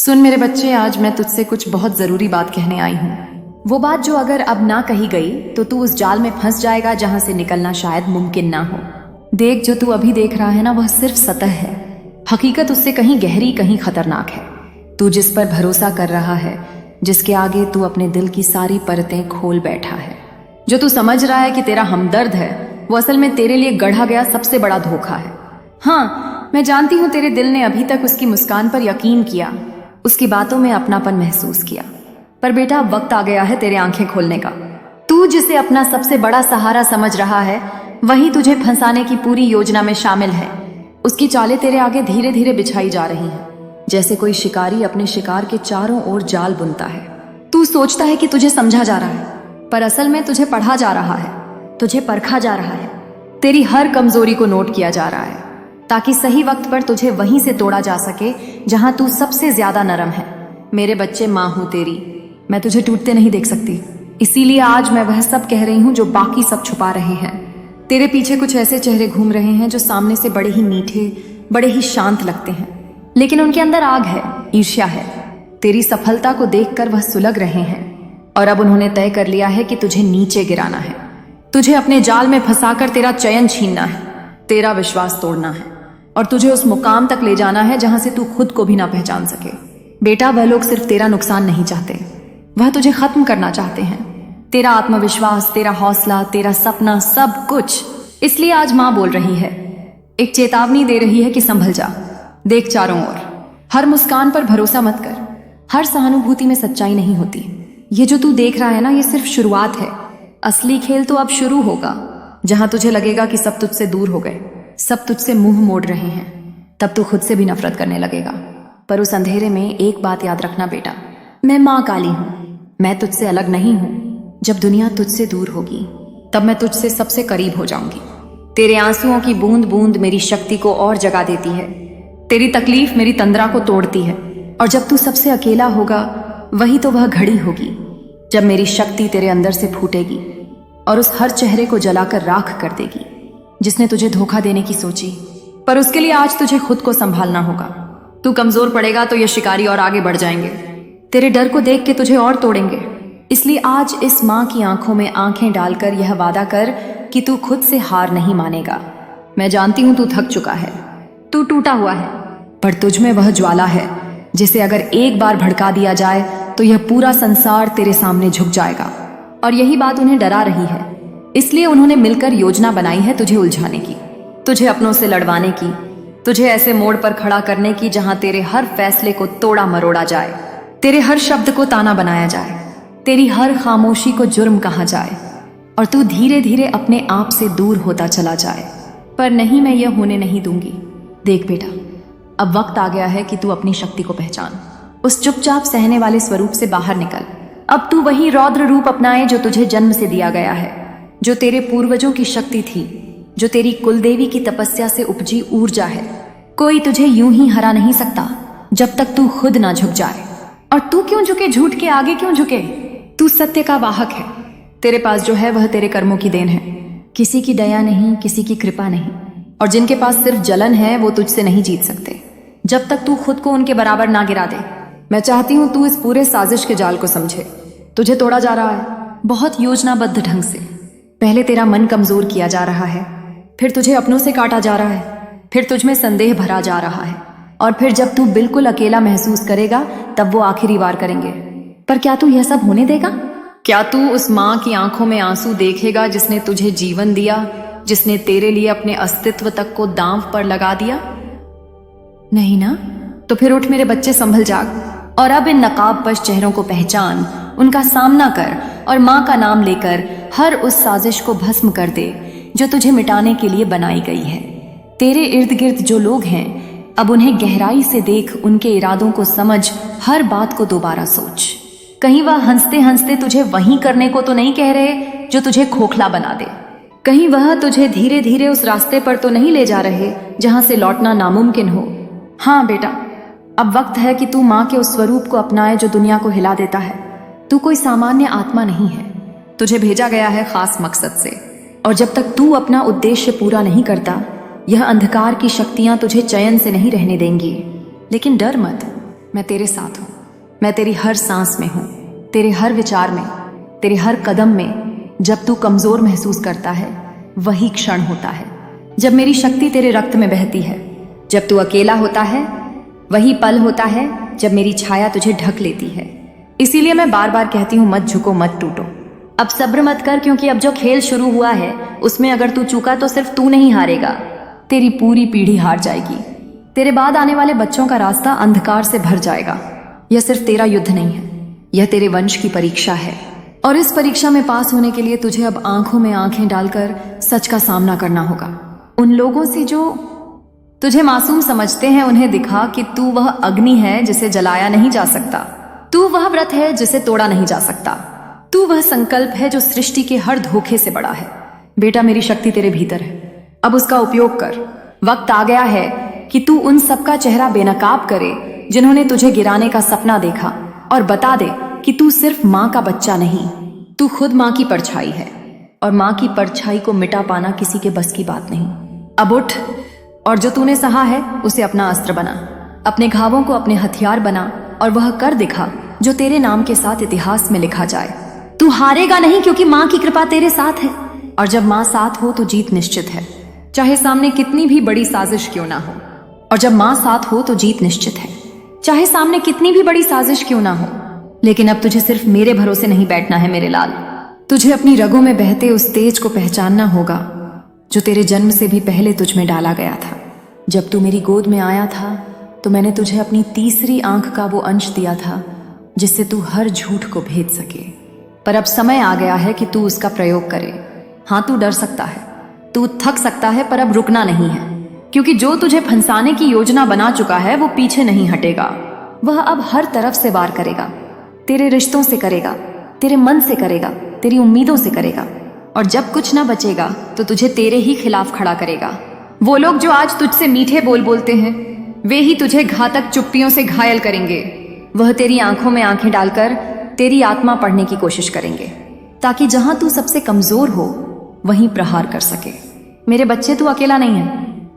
सुन मेरे बच्चे, आज मैं तुझसे कुछ बहुत जरूरी बात कहने आई हूँ। वो बात जो अगर अब ना कही गई तो तू उस जाल में फंस जाएगा जहां से निकलना शायद मुमकिन ना हो। देख, जो तू अभी देख रहा है ना, वह सिर्फ सतह है। हकीकत उससे कहीं गहरी, कहीं खतरनाक है। तू जिस पर भरोसा कर रहा है, जिसके आगे तू अपने दिल की सारी परतें खोल बैठा है, जो तू समझ रहा है कि तेरा हमदर्द है, वो असल में तेरे लिए गढ़ा गया सबसे बड़ा धोखा है। हाँ, मैं जानती हूँ तेरे दिल ने अभी तक उसकी मुस्कान पर यकीन किया, उसकी बातों में अपनापन महसूस किया, पर बेटा अब वक्त आ गया है तेरे आंखें खोलने का। तू जिसे अपना सबसे बड़ा सहारा समझ रहा है, वही तुझे फंसाने की पूरी योजना में शामिल है। उसकी चालें तेरे आगे धीरे धीरे बिछाई जा रही हैं, जैसे कोई शिकारी अपने शिकार के चारों ओर जाल बुनता है। तू सोचता है कि तुझे समझा जा रहा है, पर असल में तुझे पढ़ा जा रहा है, तुझे परखा जा रहा है। तेरी हर कमजोरी को नोट किया जा रहा है, ताकि सही वक्त पर तुझे वहीं से तोड़ा जा सके जहां तू सबसे ज्यादा नरम है। मेरे बच्चे, माँ हूं तेरी, मैं तुझे टूटते नहीं देख सकती। इसीलिए आज मैं वह सब कह रही हूं जो बाकी सब छुपा रहे हैं। तेरे पीछे कुछ ऐसे चेहरे घूम रहे हैं जो सामने से बड़े ही मीठे, बड़े ही शांत लगते हैं, लेकिन उनके अंदर आग है, ईर्ष्या है। तेरी सफलता को देखकर वह सुलग रहे हैं, और अब उन्होंने तय कर लिया है कि तुझे नीचे गिराना है, तुझे अपने जाल में फंसाकर तेरा चयन छीनना है, तेरा विश्वास तोड़ना है, और तुझे उस मुकाम तक ले जाना है जहां से तू खुद को भी ना पहचान सके। बेटा, वह लोग सिर्फ तेरा नुकसान नहीं चाहते, वह तुझे खत्म करना चाहते हैं। तेरा आत्मविश्वास, तेरा हौसला, तेरा सपना, सब कुछ। इसलिए आज माँ बोल रही है, एक चेतावनी दे रही है कि संभल जा। देख चारों ओर, हर मुस्कान पर भरोसा मत कर, हर सहानुभूति में सच्चाई नहीं होती। ये जो तू देख रहा है ना, ये सिर्फ शुरुआत है। असली खेल तो अब शुरू होगा, जहां तुझे लगेगा कि सब तुझसे दूर हो गए, सब तुझसे मुंह मोड़ रहे हैं। तब तू खुद से भी नफरत करने लगेगा। पर उस अंधेरे में एक बात याद रखना बेटा, मैं माँ काली हूं, मैं तुझसे अलग नहीं हूं। जब दुनिया तुझसे दूर होगी, तब मैं तुझसे सबसे करीब हो जाऊंगी। तेरे आंसुओं की बूंद बूंद मेरी शक्ति को और जगा देती है, तेरी तकलीफ मेरी तंद्रा को तोड़ती है। और जब तू सबसे अकेला होगा, वही तो वह घड़ी होगी जब मेरी शक्ति तेरे अंदर से फूटेगी और उस हर चेहरे को जलाकर राख कर देगी जिसने तुझे धोखा देने की सोची। पर उसके लिए आज तुझे खुद को संभालना होगा। तू कमजोर पड़ेगा तो ये शिकारी और आगे बढ़ जाएंगे, तेरे डर को देख के तुझे और तोड़ेंगे। इसलिए आज इस माँ की आंखों में आंखें डालकर यह वादा कर कि तू खुद से हार नहीं मानेगा। मैं जानती हूं तू थक चुका है, तू टूटा हुआ है, पर तुझ में वह ज्वाला है जिसे अगर एक बार भड़का दिया जाए तो यह पूरा संसार तेरे सामने झुक जाएगा। और यही बात उन्हें डरा रही है, इसलिए उन्होंने मिलकर योजना बनाई है तुझे उलझाने की, तुझे अपनों से लड़वाने की, तुझे ऐसे मोड़ पर खड़ा करने की जहां तेरे हर फैसले को तोड़ा मरोड़ा जाए, तेरे हर शब्द को ताना बनाया जाए, तेरी हर खामोशी को जुर्म कहा जाए, और तू धीरे धीरे अपने आप से दूर होता चला जाए। पर नहीं, मैं यह होने नहीं दूंगी। देख बेटा, अब वक्त आ गया है कि तू अपनी शक्ति को पहचान। उस चुपचाप सहने वाले स्वरूप से बाहर निकल। अब तू वही रौद्र रूप अपनाए जो तुझे जन्म से दिया गया है, जो तेरे पूर्वजों की शक्ति थी, जो तेरी कुलदेवी की तपस्या से उपजी ऊर्जा है। कोई तुझे यूं ही हरा नहीं सकता जब तक तू खुद ना झुक जाए। और तू क्यों झुके, झूठ के आगे क्यों झुके? तू सत्य का वाहक है। तेरे पास जो है वह तेरे कर्मों की देन है, किसी की दया नहीं, किसी की कृपा नहीं। और जिनके पास सिर्फ जलन है वो तुझसे नहीं जीत सकते जब तक तू खुद को उनके बराबर ना गिरा दे। मैं चाहती हूं तू इस पूरे साजिश के जाल को समझे। तुझे तोड़ा जा रहा है बहुत योजनाबद्ध ढंग से। पहले तेरा मन कमजोर किया जा रहा है, फिर तुझे अपनों से काटा जा रहा है, फिर तुझ में संदेह भरा जा रहा है, और फिर जब तू बिल्कुल अकेला महसूस करेगा तब वो आखिरी वार करेंगे। पर क्या तू यह सब होने देगा? क्या तू उस माँ की आंखों में आंसू देखेगा जिसने तुझे जीवन दिया, जिसने तेरे लिए अपने अस्तित्व तक को दांव पर लगा दिया? नहीं ना? तो फिर उठ मेरे बच्चे, संभल जाग, और अब इन नकाबपोश चेहरों को पहचान, उनका सामना कर, और माँ का नाम लेकर हर उस साजिश को भस्म कर दे जो तुझे मिटाने के लिए बनाई गई है। तेरे इर्द गिर्द जो लोग हैं, अब उन्हें गहराई से देख, उनके इरादों को समझ, हर बात को दोबारा सोच। कहीं वह हंसते हंसते तुझे वहीं करने को तो नहीं कह रहे जो तुझे खोखला बना दे। कहीं वह तुझे धीरे धीरे उस रास्ते पर तो नहीं ले जा रहे जहां से लौटना नामुमकिन हो। हाँ बेटा, अब वक्त है कि तू माँ के उस स्वरूप को अपनाए जो दुनिया को हिला देता है। तू कोई सामान्य आत्मा नहीं है, तुझे भेजा गया है खास मकसद से। और जब तक तू अपना उद्देश्य पूरा नहीं करता, यह अंधकार की शक्तियां तुझे चैन से नहीं रहने देंगी। लेकिन डर मत, मैं तेरे साथ हूँ। मैं तेरी हर सांस में हूँ, तेरे हर विचार में, तेरे हर कदम में। जब तू कमजोर महसूस करता है वही क्षण होता है जब मेरी शक्ति तेरे रक्त में बहती है। जब तू अकेला होता है वही पल होता है जब मेरी छाया तुझे ढक लेती है। इसीलिए मैं बार बार कहती हूँ, मत झुको, मत टूटो। अब सब्र मत कर, क्योंकि अब जो खेल शुरू हुआ है उसमें अगर तू चूका तो सिर्फ तू नहीं हारेगा, तेरी पूरी पीढ़ी हार जाएगी। तेरे बाद आने वाले बच्चों का रास्ता अंधकार से भर जाएगा। यह सिर्फ तेरा युद्ध नहीं है, यह तेरे वंश की परीक्षा है। और इस परीक्षा में पास होने के लिए तुझे अब आंखों में आंखें डालकर सच का सामना करना होगा। उन लोगों से जो तुझे मासूम समझते हैं उन्हें दिखा कि तू वह अग्नि है जिसे जलाया नहीं जा सकता। तू वह व्रत है जिसे तोड़ा नहीं जा सकता। तू वह संकल्प है जो सृष्टि के हर धोखे से बड़ा है। बेटा, मेरी शक्ति तेरे भीतर है, अब उसका उपयोग कर। वक्त आ गया है कि तू उन सबका चेहरा बेनकाब करे जिन्होंने तुझे गिराने का सपना देखा, और बता दे कि तू सिर्फ माँ का बच्चा नहीं, तू खुद माँ की परछाई है। और माँ की परछाई को मिटा पाना किसी के बस की बात नहीं। अब उठ, और जो तूने सहा है उसे अपना अस्त्र बना, अपने घावों को अपने हथियार बना, और वह कर दिखा जो तेरे नाम के साथ इतिहास में लिखा जाए। तू हारेगा नहीं, क्योंकि माँ की कृपा तेरे साथ है। और जब माँ साथ हो तो जीत निश्चित है, चाहे सामने कितनी भी बड़ी साजिश क्यों ना हो। और जब माँ साथ हो तो जीत निश्चित है, चाहे सामने कितनी भी बड़ी साजिश क्यों ना हो। लेकिन अब तुझे सिर्फ मेरे भरोसे नहीं बैठना है मेरे लाल। तुझे अपनी रगों में बहते उस तेज को पहचानना होगा जो तेरे जन्म से भी पहले तुझ में डाला गया था। जब तू मेरी गोद में आया था तो मैंने तुझे अपनी तीसरी आंख का वो अंश दिया था जिससे तू हर झूठ को भेद सके। पर अब समय आ गया है कि तू उसका प्रयोग करे। हाँ, तू डर सकता है, तू थक सकता है, पर अब रुकना नहीं है, क्योंकि जो तुझे फंसाने की योजना बना चुका है वो पीछे नहीं हटेगा। वह अब हर तरफ से वार करेगा, तेरे रिश्तों से करेगा, तेरे मन से करेगा, तेरी उम्मीदों से करेगा। और जब कुछ ना बचेगा तो तुझे तेरे ही खिलाफ खड़ा करेगा। वो लोग जो आज तुझसे मीठे बोल बोलते हैं वे ही तुझे घातक चुप्पियों से घायल करेंगे। वह तेरी आंखों में आंखें डालकर तेरी आत्मा पढ़ने की कोशिश करेंगे, ताकि जहां तू सबसे कमजोर हो वहीं प्रहार कर सके। मेरे बच्चे, तू अकेला नहीं है,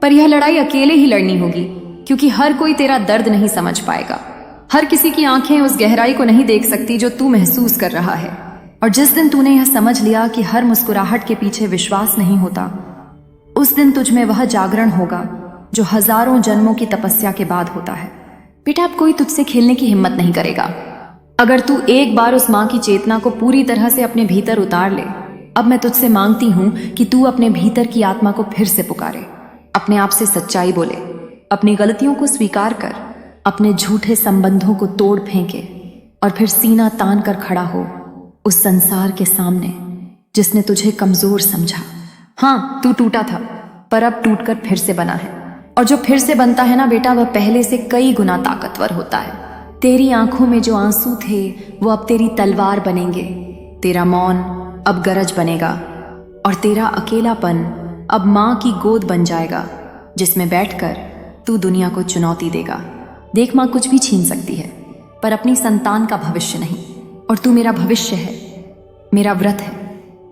पर यह लड़ाई अकेले ही लड़नी होगी, क्योंकि हर कोई तेरा दर्द नहीं समझ पाएगा। हर किसी की आंखें उस गहराई को नहीं देख सकती जो तू महसूस कर रहा है। और जिस दिन तूने यह समझ लिया कि हर मुस्कुराहट के पीछे विश्वास नहीं होता, उस दिन तुझ में वह जागरण होगा जो हजारों जन्मों की तपस्या के बाद होता है। बेटा, अब कोई तुझसे खेलने की हिम्मत नहीं करेगा। अगर तू एक बार उस माँ की चेतना को पूरी तरह से अपने भीतर उतार ले, अब मैं तुझसे मांगती हूँ कि तू अपने भीतर की आत्मा को फिर से पुकारे, अपने आप से सच्चाई बोले, अपनी गलतियों को स्वीकार कर, अपने झूठे संबंधों को तोड़ फेंके, और फिर सीना तान कर खड़ा हो उस संसार के सामने जिसने तुझे कमजोर समझा। हाँ, तू टूटा था, पर अब टूटकर फिर से बना है। और जो फिर से बनता है ना बेटा, वह पहले से कई गुना ताकतवर होता है। तेरी आंखों में जो आंसू थे वो अब तेरी तलवार बनेंगे, तेरा मौन अब गरज बनेगा, और तेरा अकेलापन अब माँ की गोद बन जाएगा जिसमें बैठकर तू दुनिया को चुनौती देगा। देख, माँ कुछ भी छीन सकती है, पर अपनी संतान का भविष्य नहीं। और तू मेरा भविष्य है, मेरा व्रत है,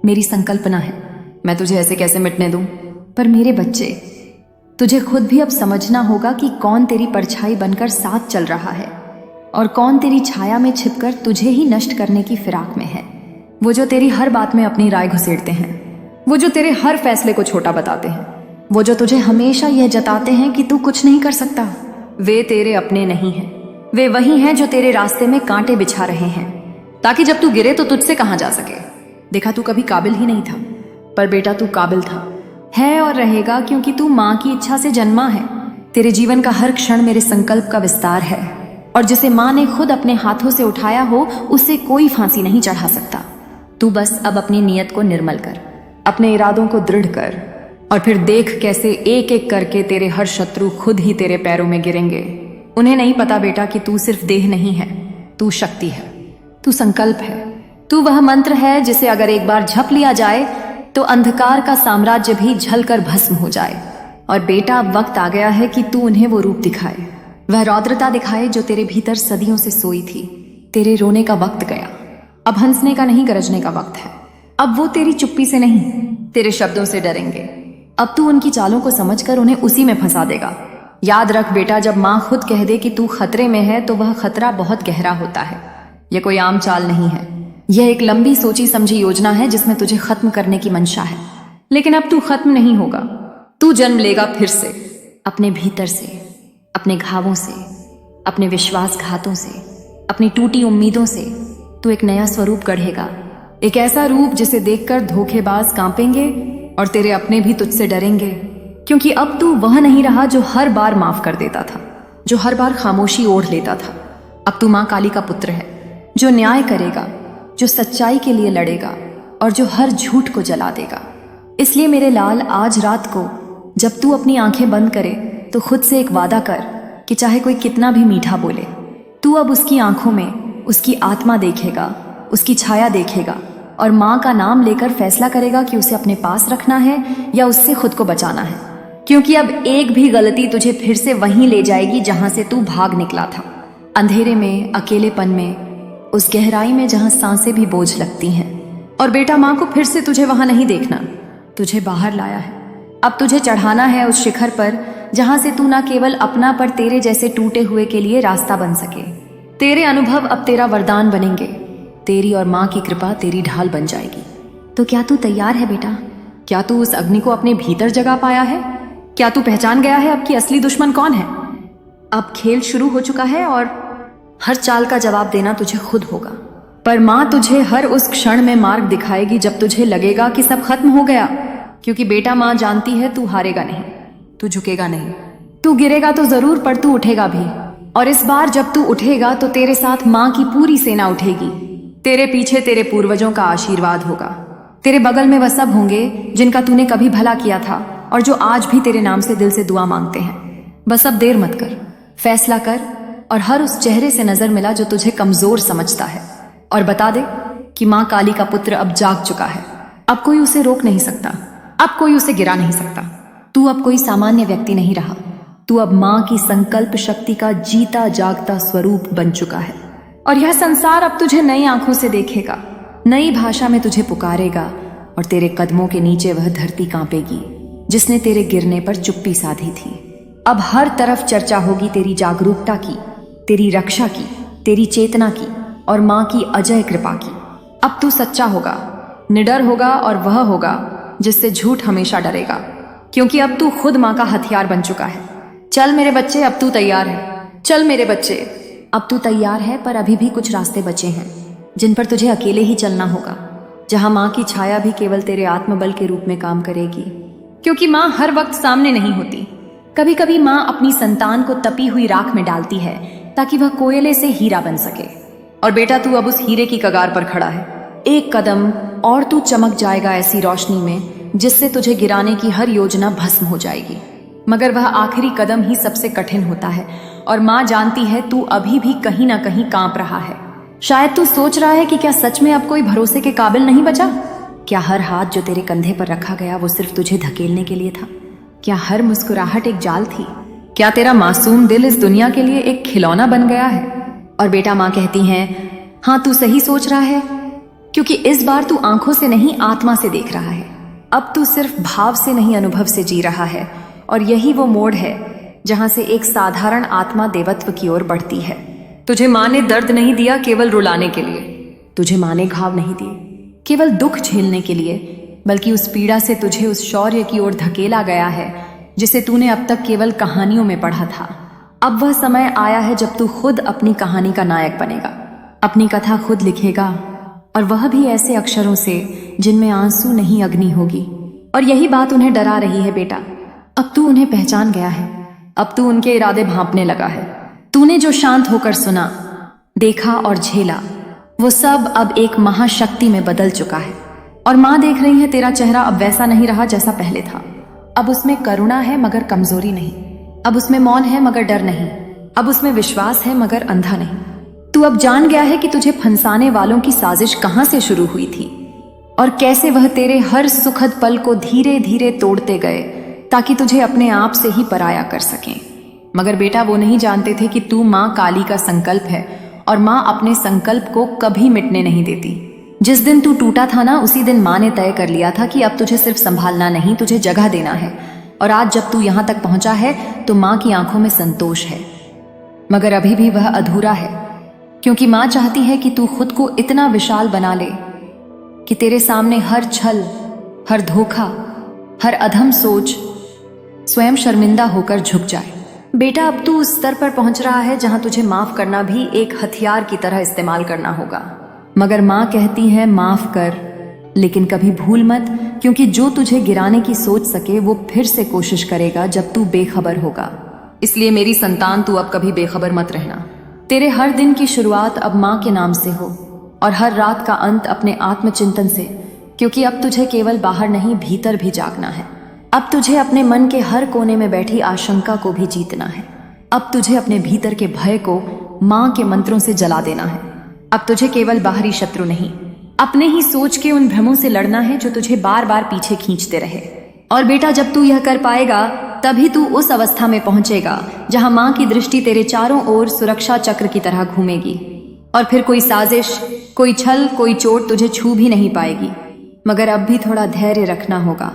मेरी संकल्पना है। मैं तुझे ऐसे कैसे मिटने दूं? पर मेरे बच्चे, तुझे खुद भी अब समझना होगा कि कौन तेरी परछाई बनकर साथ चल रहा है और कौन तेरी छाया में छिपकर तुझे ही नष्ट करने की फिराक में है। वो जो तेरी हर बात में अपनी राय घुसेड़ते हैं, वो जो तेरे हर फैसले को छोटा बताते हैं, वो जो तुझे हमेशा यह जताते हैं कि तू कुछ नहीं कर सकता, वे तेरे अपने नहीं हैं। वे वही हैं जो तेरे रास्ते में कांटे बिछा रहे हैं, ताकि जब तू गिरे तो तुझसे कहां जा सके। देखा, तू कभी काबिल ही नहीं था, पर बेटा तू काबिल था, है और रहेगा, क्योंकि तू माँ की इच्छा से जन्मा है। तेरे जीवन का हर क्षण मेरे संकल्प का विस्तार है, और जिसे माँ ने खुद अपने हाथों से उठाया हो उसे कोई फांसी नहीं चढ़ा सकता। तू बस अब अपनी नियत को निर्मल कर, अपने इरादों को दृढ़ कर, और फिर देख कैसे एक एक करके तेरे हर शत्रु खुद ही तेरे पैरों में गिरेंगे। उन्हें नहीं पता बेटा कि तू सिर्फ देह नहीं है, तू शक्ति है, तू संकल्प है, तू वह मंत्र है जिसे अगर एक बार झप लिया जाए तो अंधकार का साम्राज्य भी झलकर भस्म हो जाए। और बेटा, अब वक्त आ गया है कि तू उन्हें वो रूप दिखाए, वह रौद्रता दिखाए जो तेरे भीतर सदियों से सोई थी। तेरे रोने का वक्त गया, अब हंसने का नहीं, गरजने का वक्त है। अब वो तेरी चुप्पी से नहीं, तेरे शब्दों से डरेंगे। अब तू उनकी चालों को समझकर उन्हें उसी में फंसा देगा, याद रख बेटा, जब माँ खुद कह दे कि तू खतरे में है तो वह खतरा बहुत गहरा होता है। यह कोई आम चाल नहीं है, यह एक लंबी सोची समझी योजना है जिसमें तुझे खत्म करने की मंशा है। लेकिन अब तू खत्म नहीं होगा, तू जन्म लेगा फिर से, अपने भीतर से, अपने घावों से, अपने विश्वासघातों से, अपनी टूटी उम्मीदों से। तू एक नया स्वरूप गढ़ेगा, एक ऐसा रूप जिसे देखकर धोखेबाज कांपेंगे और तेरे अपने भी तुझसे डरेंगे, क्योंकि अब तू वह नहीं रहा जो हर बार माफ कर देता था, जो हर बार खामोशी ओढ़ लेता था। अब तू माँ काली का पुत्र है, जो न्याय करेगा, जो सच्चाई के लिए लड़ेगा और जो हर झूठ को जला देगा। इसलिए मेरे लाल, आज रात को जब तू अपनी आंखें बंद करे तो खुद से एक वादा कर कि चाहे कोई कितना भी मीठा बोले, तू अब उसकी आंखों में उसकी आत्मा देखेगा, उसकी छाया देखेगा और माँ का नाम लेकर फैसला करेगा कि उसे अपने पास रखना है या उससे खुद को बचाना है। क्योंकि अब एक भी गलती तुझे फिर से वहीं ले जाएगी जहां से तू भाग निकला था, अंधेरे में, अकेलेपन में, उस गहराई में जहां सांसें भी बोझ लगती हैं। और बेटा, माँ को फिर से तुझे वहां नहीं देखना, तुझे बाहर लाया है। अब तुझे चढ़ाना है उस शिखर पर जहां से तू न केवल अपना पर तेरे जैसे टूटे हुए के लिए रास्ता बन सके। तेरे अनुभव अब तेरा वरदान बनेंगे, तेरी और माँ की कृपा तेरी ढाल बन जाएगी। तो क्या तू तैयार है बेटा? क्या तू उस अग्नि को अपने भीतर जगा पाया है? क्या तू पहचान गया है अब कि असली दुश्मन कौन है? अब खेल शुरू हो चुका है और हर चाल का जवाब देना तुझे खुद होगा। पर माँ तुझे हर उस क्षण में मार्ग दिखाएगी जब तुझे लगेगा कि सब खत्म हो गया। क्योंकि बेटा, माँ जानती है तू हारेगा नहीं, तू झुकेगा नहीं, तू गिरेगा तो जरूर पर तू उठेगा भी। और इस बार जब तू उठेगा तो तेरे साथ माँ की पूरी सेना उठेगी। तेरे पीछे तेरे पूर्वजों का आशीर्वाद होगा, तेरे बगल में वह सब होंगे जिनका तूने कभी भला किया था और जो आज भी तेरे नाम से दिल से दुआ मांगते हैं। बस अब देर मत कर, फैसला कर और हर उस चेहरे से नजर मिला जो तुझे कमजोर समझता है और बता दे कि माँ काली का पुत्र अब जाग चुका है। अब कोई उसे रोक नहीं सकता, अब कोई उसे गिरा नहीं सकता। तू अब कोई सामान्य व्यक्ति नहीं रहा, तू अब माँ की संकल्प शक्ति का जीता जागता स्वरूप बन चुका है। और यह संसार अब तुझे नई आंखों से देखेगा, नई भाषा में तुझे पुकारेगा और तेरे कदमों के नीचे वह धरती कांपेगी जिसने तेरे गिरने पर चुप्पी साधी थी। अब हर तरफ चर्चा होगी तेरी जागरूकता की, तेरी रक्षा की, तेरी चेतना की और माँ की अजय कृपा की। अब तू सच्चा होगा, निडर होगा और वह होगा जिससे झूठ हमेशा डरेगा, क्योंकि अब तू खुद माँ का हथियार बन चुका है। चल मेरे बच्चे, अब तू तैयार है। चल मेरे बच्चे, अब तू तैयार है, पर अभी भी कुछ रास्ते बचे हैं जिन पर तुझे अकेले ही चलना होगा, जहां माँ की छाया भी केवल तेरे आत्मबल के रूप में काम करेगी। क्योंकि माँ हर वक्त सामने नहीं होती, कभी कभी माँ अपनी संतान को तपी हुई राख में डालती है ताकि वह कोयले से हीरा बन सके। और बेटा, तू अब उस हीरे की कगार पर खड़ा है। एक कदम और तू चमक जाएगा ऐसी रोशनी में जिससे तुझे गिराने की हर योजना भस्म हो जाएगी। मगर वह आखिरी कदम ही सबसे कठिन होता है और माँ जानती है तू अभी भी कहीं ना कहीं कांप रहा है। शायद तू सोच रहा है कि क्या सच में अब कोई भरोसे के काबिल नहीं बचा? क्या हर हाथ जो तेरे कंधे पर रखा गया वो सिर्फ तुझे धकेलने के लिए था? क्या हर मुस्कुराहट एक जाल थी? क्या तेरा मासूम दिल इस दुनिया के लिए एक खिलौना बन गया है? और बेटा, माँ कहती हैं, हाँ तू सही सोच रहा है, क्योंकि इस बार तू आंखों से नहीं आत्मा से देख रहा है। अब तू सिर्फ भाव से नहीं अनुभव से जी रहा है और यही वो मोड़ है जहां से एक साधारण आत्मा देवत्व की ओर बढ़ती है। तुझे माँ ने दर्द नहीं दिया केवल रुलाने के लिए, तुझे माँ ने घाव नहीं दिए केवल दुख झेलने के लिए, बल्कि उस पीड़ा से तुझे उस शौर्य की ओर धकेला गया है जिसे तूने अब तक केवल कहानियों में पढ़ा था। अब वह समय आया है जब तू खुद अपनी कहानी का नायक बनेगा, अपनी कथा खुद लिखेगा और वह भी ऐसे अक्षरों से जिनमें आंसू नहीं अग्नि होगी। और यही बात उन्हें डरा रही है बेटा। अब तू उन्हें पहचान गया है, अब तू उनके इरादे भांपने लगा है। तूने जो शांत होकर सुना, देखा और झेला, वो सब अब एक महाशक्ति में बदल चुका है। और माँ देख रही है तेरा चेहरा अब वैसा नहीं रहा जैसा पहले था। अब उसमें करुणा है मगर कमजोरी नहीं, अब उसमें मौन है मगर डर नहीं, अब उसमें विश्वास है मगर अंधा नहीं। तू अब जान गया है कि तुझे फंसाने वालों की साजिश कहां से शुरू हुई थी और कैसे वह तेरे हर सुखद पल को धीरे धीरे तोड़ते गए ताकि तुझे अपने आप से ही पराया कर सकें। मगर बेटा, वो नहीं जानते थे कि तू माँ काली का संकल्प है और माँ अपने संकल्प को कभी मिटने नहीं देती। जिस दिन तू टूटा था ना, उसी दिन माँ ने तय कर लिया था कि अब तुझे सिर्फ संभालना नहीं, तुझे जगह देना है, और आज जब तू यहाँ तक पहुंचा है तो माँ की आंखों में संतोष है, मगर अभी भी वह अधूरा है, क्योंकि माँ चाहती है कि तू खुद को इतना विशाल बना ले कि तेरे सामने हर छल, हर धोखा, हर अधम सोच स्वयं शर्मिंदा होकर झुक जाए। बेटा, अब तू उस स्तर पर पहुंच रहा है जहां तुझे माफ करना भी एक हथियार की तरह इस्तेमाल करना होगा। मगर माँ कहती है माफ कर, लेकिन कभी भूल मत, क्योंकि जो तुझे गिराने की सोच सके वो फिर से कोशिश करेगा जब तू बेखबर होगा। इसलिए मेरी संतान, तू अब कभी बेखबर मत रहना। तेरे हर दिन की शुरुआत अब माँ के नाम से हो और हर रात का अंत अपने आत्मचिंतन से, क्योंकि अब तुझे केवल बाहर नहीं भीतर भी जागना है। अब तुझे अपने मन के हर कोने में बैठी आशंका को भी जीतना है। अब तुझे अपने भीतर के भय को माँ के मंत्रों से जला देना है। अब तुझे केवल बाहरी शत्रु नहीं, अपने ही सोच के उन भ्रमों से लड़ना है जो तुझे बार बार पीछे खींचते रहे। और बेटा, जब तू यह कर पाएगा तभी तू उस अवस्था में पहुंचेगा जहां माँ की दृष्टि तेरे चारों ओर सुरक्षा चक्र की तरह घूमेगी और फिर कोई साजिश, कोई छल, कोई चोट तुझे छू भी नहीं पाएगी। मगर अब भी थोड़ा धैर्य रखना होगा,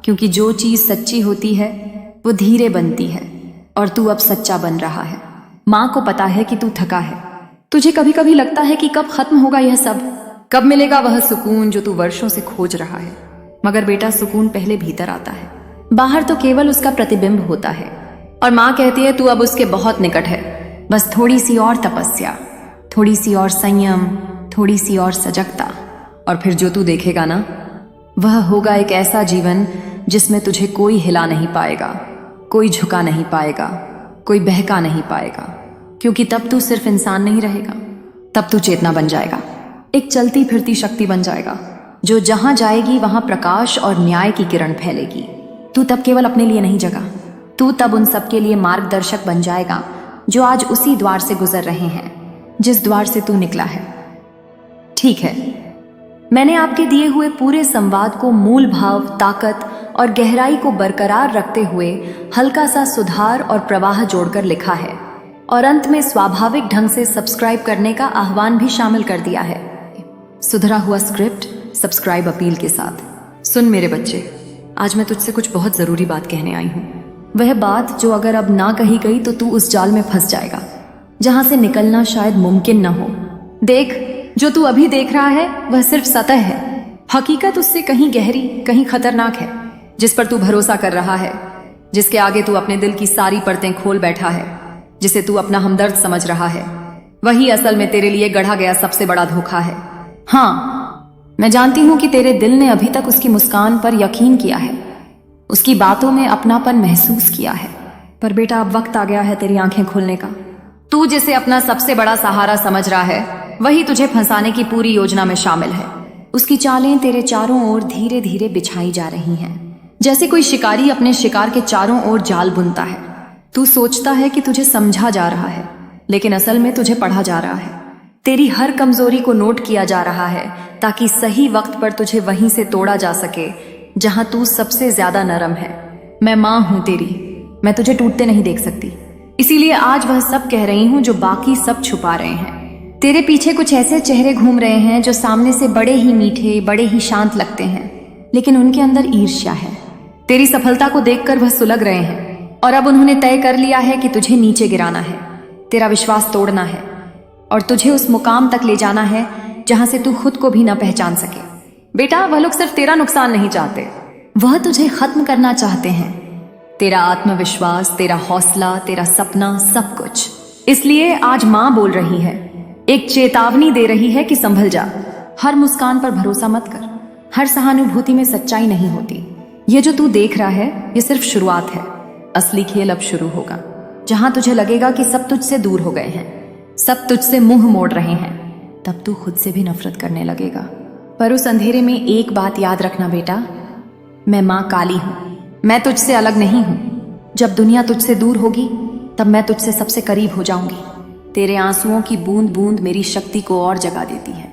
क्योंकि जो चीज सच्ची होती है वो धीरे बनती है और तू अब सच्चा बन रहा है। माँ को पता है कि तू थका है। तुझे कभी कभी लगता है कि कब खत्म होगा यह सब, कब मिलेगा वह सुकून जो तू वर्षों से खोज रहा है। मगर बेटा, सुकून पहले भीतर आता है, बाहर तो केवल उसका प्रतिबिंब होता है। और माँ कहती है तू अब उसके बहुत निकट है। बस थोड़ी सी और तपस्या, थोड़ी सी और संयम, थोड़ी सी और सजगता, और फिर जो तू देखेगा ना, वह होगा एक ऐसा जीवन जिसमें तुझे कोई हिला नहीं पाएगा, कोई झुका नहीं पाएगा, कोई बहका नहीं पाएगा। क्योंकि तब तू सिर्फ इंसान नहीं रहेगा, तब तू चेतना बन जाएगा, एक चलती फिरती शक्ति बन जाएगा जो जहां जाएगी वहां प्रकाश और न्याय की किरण फैलेगी। तू तब केवल अपने लिए नहीं जगा, तू तब उन सबके लिए मार्गदर्शक बन जाएगा जो आज उसी द्वार से गुजर रहे हैं जिस द्वार से तू निकला है। ठीक है, मैंने आपके दिए हुए पूरे संवाद को मूल भाव, ताकत और गहराई को बरकरार रखते हुए हल्का सा सुधार और प्रवाह जोड़कर लिखा है और अंत में स्वाभाविक ढंग से सब्सक्राइब करने का आह्वान भी शामिल कर दिया है। सुधरा हुआ स्क्रिप्ट सब्सक्राइब अपील के साथ। सुन मेरे बच्चे, आज मैं तुझसे कुछ बहुत जरूरी बात कहने आई हूँ। वह बात जो अगर अब ना कही गई तो तू उस जाल में फंस जाएगा जहां से निकलना शायद मुमकिन न हो। देख, जो तू अभी देख रहा है वह सिर्फ सतह है। हकीकत उससे कहीं गहरी, कहीं खतरनाक है, जिस पर तू भरोसा कर रहा है, जिसके आगे तू अपने दिल की सारी परतें खोल बैठा है, जिसे तू अपना हमदर्द समझ रहा है। वही असल में तेरे लिए गढ़ा गया सबसे बड़ा धोखा है। हाँ, मैं जानती हूं कि तेरे दिल ने अभी तक उसकी मुस्कान पर यकीन किया है, उसकी बातों में अपनापन महसूस किया है। पर बेटा, अब वक्त आ गया है तेरी आंखें खोलने का। तू जिसे अपना सबसे बड़ा सहारा समझ रहा है वही तुझे फंसाने की पूरी योजना में शामिल है। उसकी चालें तेरे चारों ओर धीरे धीरे बिछाई जा रही हैं, जैसे कोई शिकारी अपने शिकार के चारों ओर जाल बुनता है। तू सोचता है कि तुझे समझा जा रहा है, लेकिन असल में तुझे पढ़ा जा रहा है। तेरी हर कमजोरी को नोट किया जा रहा है ताकि सही वक्त पर तुझे वहीं से तोड़ा जा सके जहां तू सबसे ज्यादा नरम है। मैं माँ हूं तेरी, मैं तुझे टूटते नहीं देख सकती, इसीलिए आज वह सब कह रही हूं जो बाकी सब छुपा रहे हैं। तेरे पीछे कुछ ऐसे चेहरे घूम रहे हैं जो सामने से बड़े ही मीठे, बड़े ही शांत लगते हैं, लेकिन उनके अंदर ईर्ष्या है। तेरी सफलता को देखकर वह सुलग रहे हैं और अब उन्होंने तय कर लिया है कि तुझे नीचे गिराना है, तेरा विश्वास तोड़ना है और तुझे उस मुकाम तक ले जाना है जहां से तू खुद को भी न पहचान सके। बेटा, वह लोग सिर्फ तेरा नुकसान नहीं चाहते, वह तुझे खत्म करना चाहते हैं, तेरा आत्मविश्वास, तेरा हौसला, तेरा सपना, सब कुछ। इसलिए आज माँ बोल रही है, एक चेतावनी दे रही है कि संभल जा। हर मुस्कान पर भरोसा मत कर, हर सहानुभूति में सच्चाई नहीं होती। ये जो तू देख रहा है ये सिर्फ शुरुआत है, असली खेल अब शुरू होगा, जहां तुझे लगेगा कि सब तुझसे दूर हो गए हैं, सब तुझसे मुंह मोड़ रहे हैं, तब तू खुद से भी नफरत करने लगेगा। पर उस अंधेरे में एक बात याद रखना बेटा, मैं माँ काली हूं, मैं तुझसे अलग नहीं हूं। जब दुनिया तुझसे दूर होगी तब मैं तुझसे सबसे करीब हो जाऊंगी। तेरे आंसुओं की बूंद बूंद मेरी शक्ति को और जगा देती है,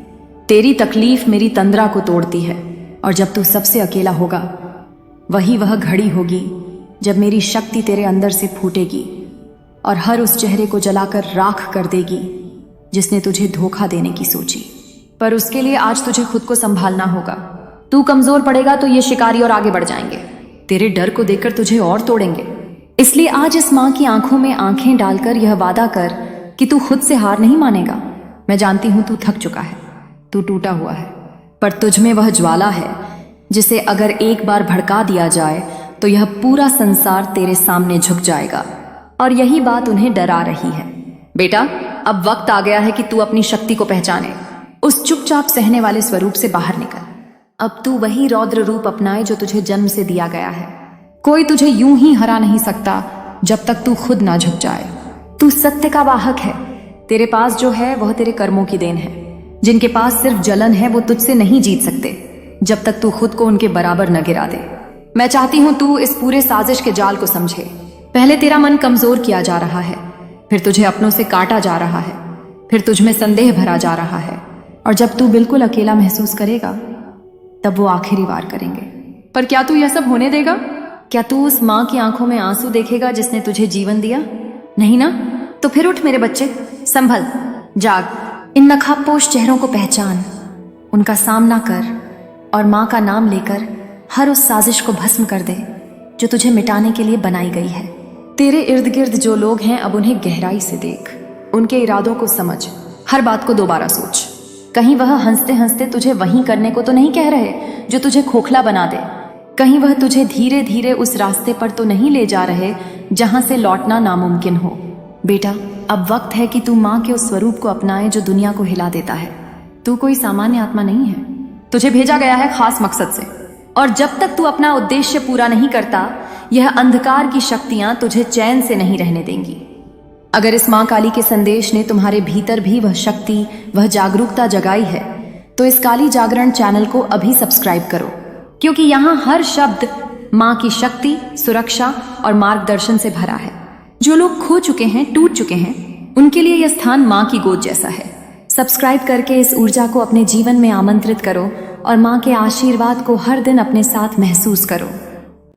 तेरी तकलीफ मेरी तंद्रा को तोड़ती है। और जब तू सबसे अकेला होगा वही वह घड़ी होगी जब मेरी शक्ति तेरे अंदर से फूटेगी और हर उस चेहरे को जलाकर राख कर देगी जिसने तुझे धोखा देने की सोची। पर उसके लिए आज तुझे खुद को संभालना होगा। तू कमजोर पड़ेगा तो ये शिकारी और आगे बढ़ जाएंगे, तेरे डर को देखकर तुझे और तोड़ेंगे। इसलिए आज इस माँ की आंखों में आंखें डालकर यह वादा कर कि तू खुद से हार नहीं मानेगा। मैं जानती हूं तू थक चुका है, तू टूटा हुआ है, पर तुझ में वह ज्वाला है जिसे अगर एक बार भड़का दिया जाए तो यह पूरा संसार तेरे सामने झुक जाएगा। और यही बात उन्हें डरा रही है। बेटा, अब वक्त आ गया है कि तू अपनी शक्ति को पहचाने। उस चुपचाप सहने वाले स्वरूप से बाहर निकल। अब तू वही रौद्र रूप अपनाए जो तुझे जन्म से दिया गया है। कोई तुझे यूं ही हरा नहीं सकता जब तक तू खुद ना झुक जाए। तू सत्य का वाहक है। तेरे पास जो है वह तेरे कर्मों की देन है। जिनके पास सिर्फ जलन है वो तुझसे नहीं जीत सकते जब तक तू खुद को उनके बराबर न गिरा दे। मैं चाहती हूं तू इस पूरे साजिश के जाल को समझे। पहले तेरा मन कमजोर किया जा रहा है, फिर तुझे अपनों से काटा जा रहा है, फिर तुझ में संदेह भरा जा रहा है, और जब तू बिल्कुल अकेला महसूस करेगा तब वो आखिरी वार करेंगे। पर क्या तू यह सब होने देगा? क्या तू उस माँ की आंखों में आंसू देखेगा जिसने तुझे जीवन दिया? नहीं ना? तो फिर उठ मेरे बच्चे, संभल, जाग। इन नकाबपोश चेहरों को पहचान, उनका सामना कर और माँ का नाम लेकर हर उस साजिश को भस्म कर दे जो तुझे मिटाने के लिए बनाई गई है। तेरे इर्द गिर्द जो लोग हैं अब उन्हें गहराई से देख, उनके इरादों को समझ, हर बात को दोबारा सोच। कहीं वह हंसते हंसते तुझे वहीं करने को तो नहीं कह रहे जो तुझे खोखला बना दे। कहीं वह तुझे धीरे धीरे उस रास्ते पर तो नहीं ले जा रहे जहां से लौटना नामुमकिन हो। बेटा, अब वक्त है कि तू माँ के उस स्वरूप को अपनाए जो दुनिया को हिला देता है। तू कोई सामान्य आत्मा नहीं है, तुझे भेजा गया है खास मकसद से, और जब तक तू अपना उद्देश्य पूरा नहीं करता यह अंधकार की शक्तियां तुझे चैन से नहीं रहने देंगी। अगर इस मां काली के संदेश ने तुम्हारे भीतर भी वह शक्ति, वह जागरूकता जगाई है तो इस काली जागरण चैनल को अभी सब्सक्राइब करो, क्योंकि यहाँ हर शब्द मां की शक्ति, सुरक्षा और मार्गदर्शन से भरा है। जो लोग खो चुके हैं, टूट चुके हैं, उनके लिए यह स्थान मां की गोद जैसा है। सब्सक्राइब करके इस ऊर्जा को अपने जीवन में आमंत्रित करो और माँ के आशीर्वाद को हर दिन अपने साथ महसूस करो।